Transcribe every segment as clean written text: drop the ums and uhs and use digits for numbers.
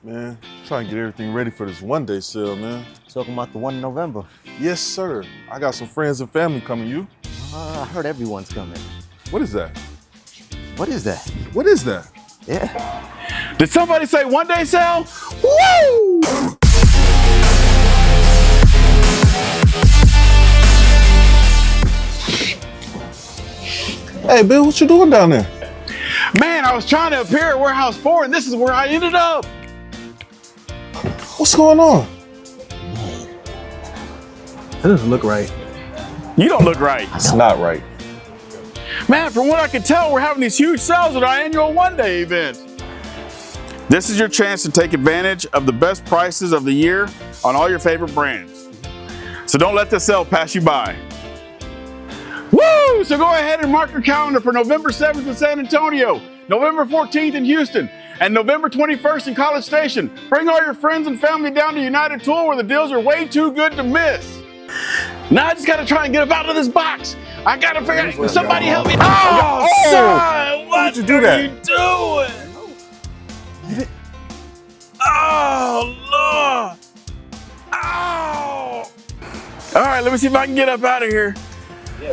Man, trying to get everything ready for this one-day sale, man. Talking about the one in November. Yes, sir. I got some friends and family coming. You? I heard everyone's coming. What is that? What is that? What is that? Yeah. Did somebody say one-day sale? Woo! Hey, Bill, what you doing down there? Man, I was trying to appear at Warehouse 4 and this is where I ended up. What's going on? That doesn't look right. You don't look right. It's not right. Man, from what I can tell, we're having these huge sales at our annual one-day event. This is your chance to take advantage of the best prices of the year on all your favorite brands. So don't let this sale pass you by. Woo! So go ahead and mark your calendar for November 7th in San Antonio, November 14th in Houston, and November 21st in College Station. Bring all your friends and family down to United Tour where the deals are way too good to miss. Now I just gotta try and get up out of this box. I gotta figure out, somebody help me. Oh, son, what did you do that? are you doing? Oh, Lord. Ow. All right, let me see if I can get up out of here.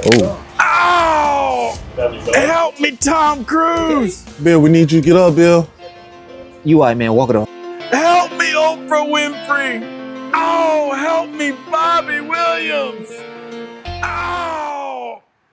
Oh. Ow! Help me, Tom Cruise! Bill, we need you to get up, Bill. You all right, man? Walk it off. Help me, Oprah Winfrey! Oh, help me, Bobby Williams! Oh!